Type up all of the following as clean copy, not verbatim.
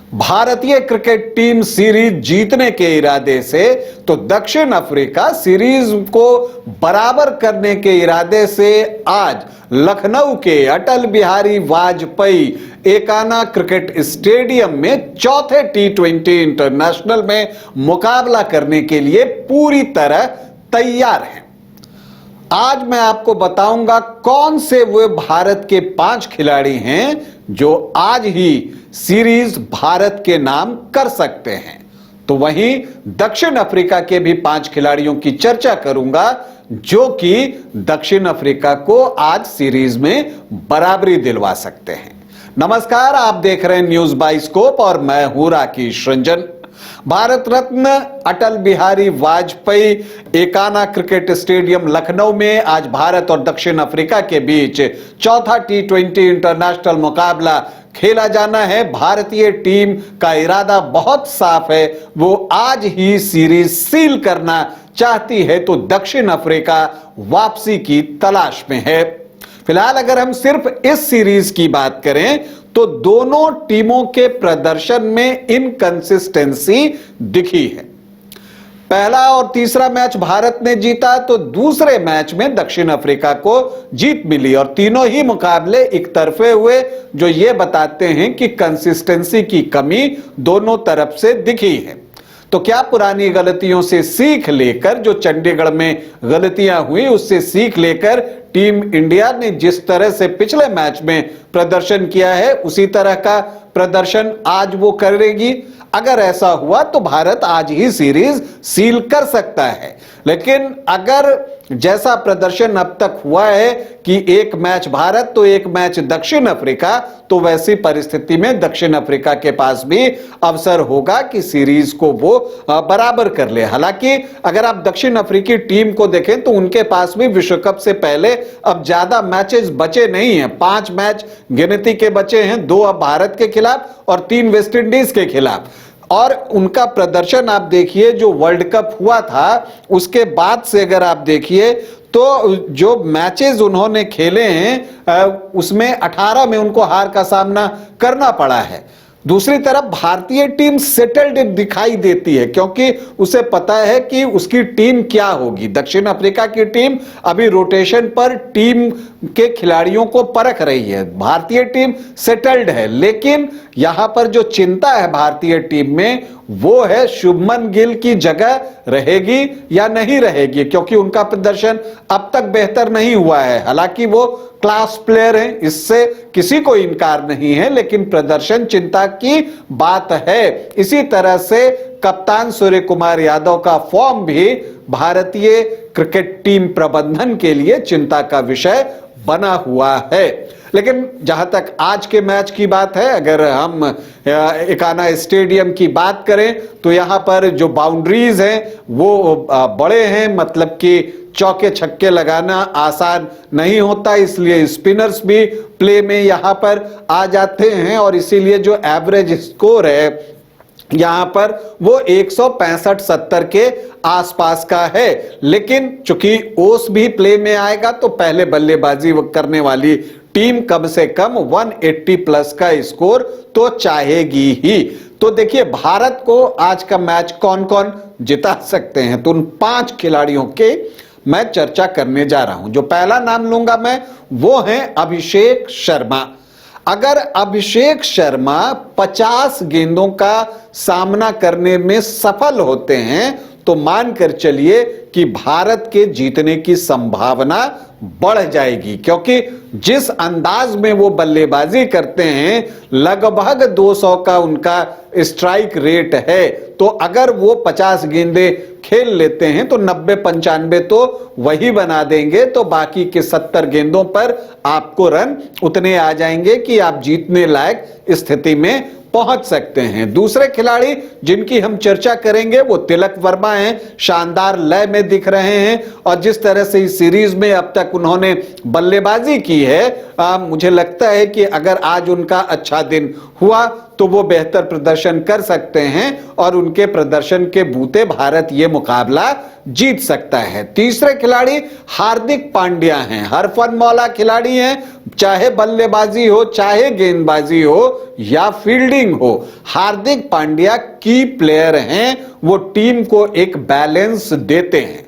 भारतीय cricket team series जीतने के इरादे से तो दक्षिण अफ्रीका सीरीज को बराबर करने के इरादे से आज लखनऊ के अटल बिहारी वाजपेयी एकाना क्रिकेट स्टेडियम में चौथे T20 इंटरनेशनल में मुकाबला करने के लिए पूरी तरह तैयार हैं। आज मैं आपको बताऊंगा कौन से वे भारत के 5 खिलाड़ी हैं जो आज ही सीरीज भारत के नाम कर सकते हैं। तो वहीं दक्षिण अफ्रीका के भी 5 खिलाड़ियों की चर्चा करूंगा जो कि दक्षिण अफ्रीका को आज सीरीज में बराबरी दिलवा सकते हैं। नमस्कार, आप देख रहे हैं न्यूज बाइस्कोप और मैं हूं राकेश रंजन। भारत रत्न अटल बिहारी वाजपेयी एकाना क्रिकेट स्टेडियम लखनऊ में आज भारत और दक्षिण अफ्रीका के बीच चौथा T20 इंटरनेशनल मुकाबला खेला जाना है। भारतीय टीम का इरादा बहुत साफ है, वो आज ही सीरीज सील करना चाहती है, तो दक्षिण अफ्रीका वापसी की तलाश में है। फिलहाल अगर हम सिर्फ इस सीरीज की बात करें तो दोनों टीमों के प्रदर्शन में इनकंसिस्टेंसी दिखी है। पहला और तीसरा मैच भारत ने जीता तो दूसरे मैच में दक्षिण अफ्रीका को जीत मिली और तीनों ही मुकाबले एक तरफे हुए, जो ये बताते हैं कि कंसिस्टेंसी की कमी दोनों तरफ से दिखी है। तो क्या पुरानी गलतियों से सीख लेकर, जो चंडीगढ़ में गलतियां हुई उससे सीख लेकर टीम इंडिया ने जिस तरह से पिछले मैच में प्रदर्शन किया है उसी तरह का प्रदर्शन आज वो करेगी? अगर ऐसा हुआ तो भारत आज ही सीरीज सील कर सकता है। लेकिन अगर जैसा प्रदर्शन अब तक हुआ है कि एक मैच भारत तो एक मैच दक्षिण अफ्रीका, तो वैसी परिस्थिति में दक्षिण अफ्रीका के पास भी अवसर होगा कि सीरीज को वो बराबर कर ले। हालांकि अगर आप दक्षिण अफ्रीकी टीम को देखें तो उनके पास भी विश्व कप से पहले अब ज्यादा मैचेस बचे नहीं हैं। 5 मैच गिनती के बचे हैं, 2 अब भारत के खिलाफ और 3 वेस्ट इंडीज के खिलाफ। और उनका प्रदर्शन आप देखिए, जो वर्ल्ड कप हुआ था उसके बाद से अगर आप देखिए तो जो मैचेस उन्होंने खेले हैं उसमें 18 में उनको हार का सामना करना पड़ा है। दूसरी तरफ भारतीय टीम सेटल्ड दिखाई देती है क्योंकि उसे पता है कि उसकी टीम क्या होगी। दक्षिण अफ्रीका की टीम अभी रोटेशन पर टीम के खिलाड़ियों को परख रही है, भारतीय टीम सेटल्ड है। लेकिन यहां पर जो चिंता है भारतीय टीम में वो है शुभमन गिल की जगह रहेगी या नहीं रहेगी, क्योंकि उनका प्रदर्शन अब तक बेहतर नहीं हुआ है। हालांकि वो क्लास प्लेयर हैं, इससे किसी को इनकार नहीं है, लेकिन प्रदर्शन चिंता की बात है। इसी तरह से कप्तान सूर्य कुमार यादव का फॉर्म भी भारतीय क्रिकेट टीम प्रबंधन के लिए चिंता का विषय बना हुआ है। लेकिन जहां तक आज के मैच की बात है, अगर हम एकाना स्टेडियम की बात करें तो यहां पर जो बाउंड्रीज हैं वो बड़े हैं, मतलब कि चौके छक्के लगाना आसान नहीं होता, इसलिए स्पिनर्स भी प्ले में यहां पर आ जाते हैं और इसीलिए जो एवरेज स्कोर है यहां पर वो 165-70 के आसपास का है। लेकिन चूंकि ओस भी प्ले में आएगा तो पहले बल्लेबाजी करने वाली टीम कम से कम 180 प्लस का स्कोर तो चाहेगी ही। तो देखिए भारत को आज का मैच कौन कौन जिता सकते हैं, तो उन 5 खिलाड़ियों के मैं चर्चा करने जा रहा हूं। जो पहला नाम लूंगा मैं वो है अभिषेक शर्मा। अगर अभिषेक शर्मा 50 गेंदों का सामना करने में सफल होते हैं तो मानकर चलिए कि भारत के जीतने की संभावना बढ़ जाएगी, क्योंकि जिस अंदाज में वो बल्लेबाजी करते हैं लगभग 200 का उनका स्ट्राइक रेट है। तो अगर वो 50 गेंदें खेल लेते हैं तो 90-95 तो वही बना देंगे, तो बाकी के 70 गेंदों पर आपको रन उतने आ जाएंगे कि आप जीतने लायक स्थिति में पहुंच सकते हैं। दूसरे खिलाड़ी जिनकी हम चर्चा करेंगे वो तिलक वर्मा हैं। शानदार लय में दिख रहे हैं और जिस तरह से इस सीरीज में अब तक उन्होंने बल्लेबाजी की है, मुझे लगता है कि अगर आज उनका अच्छा दिन हुआ तो वो बेहतर प्रदर्शन कर सकते हैं और उनके प्रदर्शन के बूते भारत ये मुकाबला जीत सकता है। तीसरे खिलाड़ी हार्दिक पांड्या हैं। हरफनमौला खिलाड़ी हैं, चाहे बल्लेबाजी हो, चाहे गेंदबाजी हो या फील्डिंग हो। हार्दिक पांड्या की प्लेयर हैं, वो टीम को एक बैलेंस देते हैं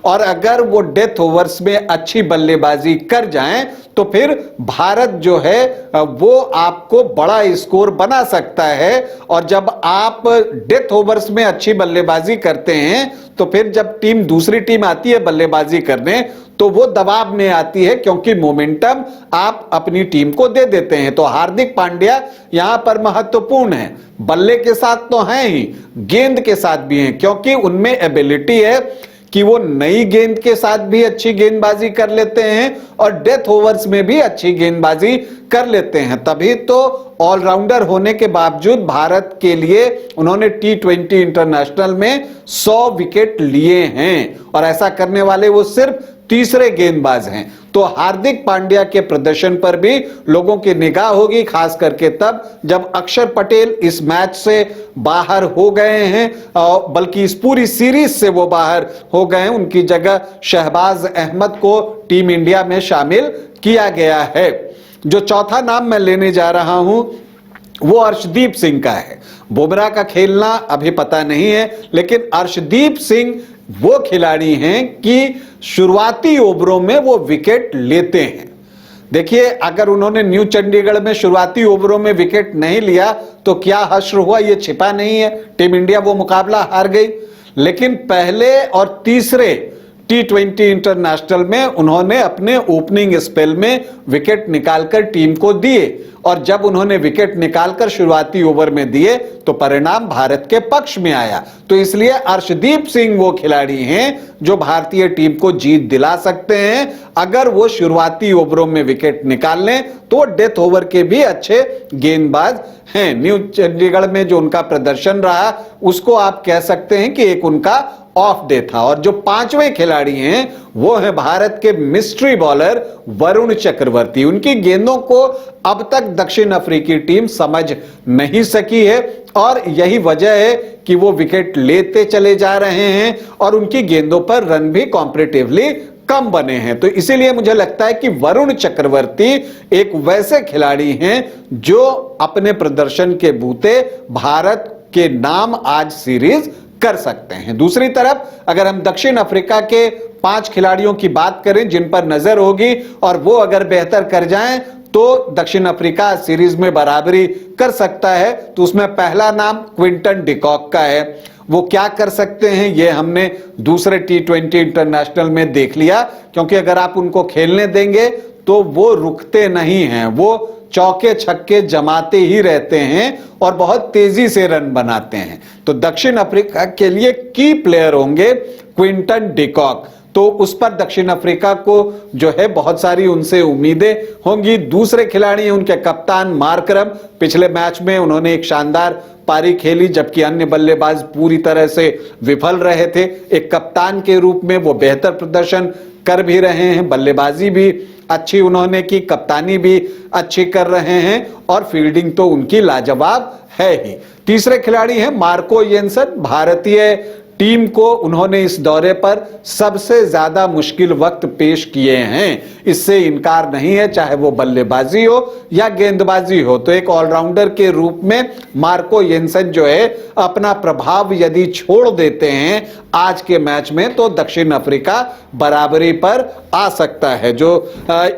और अगर वो डेथ ओवर्स में अच्छी बल्लेबाजी कर जाएं तो फिर भारत जो है वो आपको बड़ा स्कोर बना सकता है। और जब आप डेथ ओवर्स में अच्छी बल्लेबाजी करते हैं तो फिर जब दूसरी टीम आती है बल्लेबाजी करने तो वो दबाव में आती है, क्योंकि मोमेंटम आप अपनी टीम को दे देते हैं। तो हार्दिक पांड्या यहां पर महत्वपूर्ण है। बल्ले के साथ तो हैं ही, गेंद के साथ भी हैं, क्योंकि उनमें एबिलिटी है कि वो नई गेंद के साथ भी अच्छी गेंदबाजी कर लेते हैं और डेथ ओवर्स में भी अच्छी गेंदबाजी कर लेते हैं। तभी तो ऑलराउंडर होने के बावजूद भारत के लिए उन्होंने T20 इंटरनेशनल में 100 विकेट लिए हैं और ऐसा करने वाले वो सिर्फ तीसरे गेंदबाज हैं। तो हार्दिक पांड्या के प्रदर्शन पर भी लोगों की निगाह होगी, खास करके तब जब अक्षर पटेल इस मैच से बाहर हो गए हैं, बल्कि इस पूरी सीरीज से वो बाहर हो गए हैं। उनकी जगह शहबाज अहमद को टीम इंडिया में शामिल किया गया है। जो चौथा नाम मैं लेने जा रहा हूं वो अर्शदीप सिंह का है। बुमराह का खेलना अभी पता नहीं है, लेकिन अर्शदीप सिंह वो खिलाड़ी हैं कि शुरुआती ओवरों में वो विकेट लेते हैं। देखिए, अगर उन्होंने न्यू चंडीगढ़ में शुरुआती ओवरों में विकेट नहीं लिया तो क्या हश्र हुआ ये छिपा नहीं है। टीम इंडिया वो मुकाबला हार गई, लेकिन पहले और तीसरे T20 इंटरनेशनल में उन्होंने अपने ओपनिंग स्पेल में विकेट निकालकर टीम को दिए और जब उन्होंने विकेट निकालकर शुरुआती ओवर में दिए तो परिणाम भारत के पक्ष में आया। तो इसलिए अर्शदीप सिंह वो खिलाड़ी हैं जो भारतीय टीम को जीत दिला सकते हैं। अगर वो शुरुआती ओवरों में विकेट निकाल लें तो वो डेथ ओवर के भी अच्छे गेंदबाज हैं। न्यू चंडीगढ़ में जो उनका प्रदर्शन रहा उसको आप कह सकते हैं कि एक उनका ऑफ डे था। और जो पांचवें खिलाड़ी हैं वो है भारत के मिस्ट्री बॉलर वरुण चक्रवर्ती। उनकी गेंदों को अब तक दक्षिण अफ्रीकी टीम समझ नहीं सकी है और यही वजह है कि वो विकेट लेते चले जा रहे हैं और उनकी गेंदों पर रन भी कॉम्पैरेटिवली कम बने हैं। तो इसीलिए मुझे लगता है कि वरुण चक्रवर्ती एक वैसे खिलाड़ी हैं जो अपने प्रदर्शन के बूते भारत के नाम आज सीरीज कर सकते हैं। दूसरी तरफ अगर हम दक्षिण अफ्रीका के 5 खिलाड़ियों की बात करें जिन पर नजर होगी और वो अगर बेहतर कर जाएं तो दक्षिण अफ्रीका सीरीज में बराबरी कर सकता है, तो उसमें पहला नाम क्विंटन डिकॉक का है। वो क्या कर सकते हैं ये हमने दूसरे T20 इंटरनेशनल में देख लिया, क्योंकि अगर आप उनको खेलने देंगे तो वो रुकते नहीं हैं, वो चौके छक्के जमाते ही रहते हैं और बहुत तेजी से रन बनाते हैं। तो दक्षिण अफ्रीका के लिए की प्लेयर होंगे क्विंटन डिकॉक, तो उस पर दक्षिण अफ्रीका को जो है बहुत सारी उनसे उम्मीदें होंगी। दूसरे खिलाड़ी हैं उनके कप्तान मार्करम। पिछले मैच में उन्होंने एक शानदार पारी खेली जबकि अन्य बल्लेबाज पूरी तरह से विफल रहे थे। एक कप्तान के रूप में वो बेहतर प्रदर्शन कर भी रहे हैं, बल्लेबाजी भी अच्छी उन्होंने की, कप्तानी भी अच्छी कर रहे हैं और फील्डिंग तो उनकी लाजवाब है ही। तीसरे खिलाड़ी हैं मार्को येंसन। भारतीय टीम को उन्होंने इस दौरे पर सबसे ज्यादा मुश्किल वक्त पेश किए हैं, इससे इनकार नहीं है, चाहे वो बल्लेबाजी हो या गेंदबाजी हो। तो एक ऑलराउंडर के रूप में मार्को येंसन जो है अपना प्रभाव यदि छोड़ देते हैं आज के मैच में तो दक्षिण अफ्रीका बराबरी पर आ सकता है। जो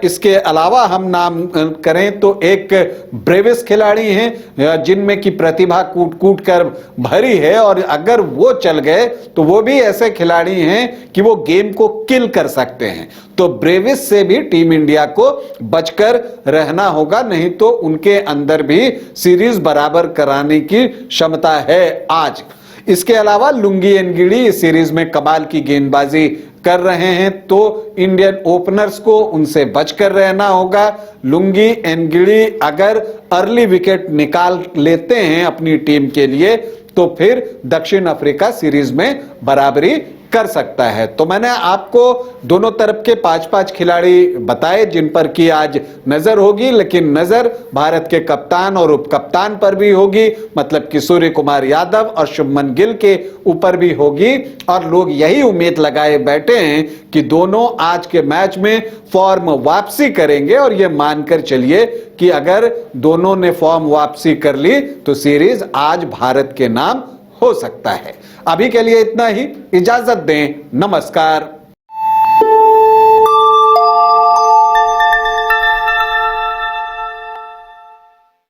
इसके अलावा हम नाम करें तो एक ब्रेविस खिलाड़ी हैं जिनमें की प्रतिभा कूट कूट कर भरी है और अगर वो चल गए तो वो भी ऐसे खिलाड़ी हैं कि वो गेम को किल कर सकते हैं। तो ब्रेविस से भी टीम इंडिया को बचकर रहना होगा, नहीं तो उनके अंदर भी सीरीज बराबर कराने की क्षमता है आज। इसके अलावा लुंगी एनगिडी इस सीरीज में कमाल की गेंदबाजी कर रहे हैं, तो इंडियन ओपनर्स को उनसे बचकर रहना होगा। लुंगी एनगिडी अगर अर्ली विकेट निकाल लेते हैं अपनी टीम के लिए तो फिर दक्षिण अफ्रीका सीरीज में बराबरी कर सकता है। तो मैंने आपको दोनों तरफ के 5-5 खिलाड़ी बताए जिन पर की आज नजर होगी, लेकिन नजर भारत के कप्तान और उप कप्तान पर भी होगी, मतलब कि सूर्य कुमार यादव और शुभमन गिल के ऊपर भी होगी। और लोग यही उम्मीद लगाए बैठे हैं कि दोनों आज के मैच में फॉर्म वापसी करेंगे, और यह मानकर चलिए कि अगर दोनों ने फॉर्म वापसी कर ली तो सीरीज आज भारत के नाम हो सकता है। अभी के लिए इतना ही, इजाजत दें, नमस्कार।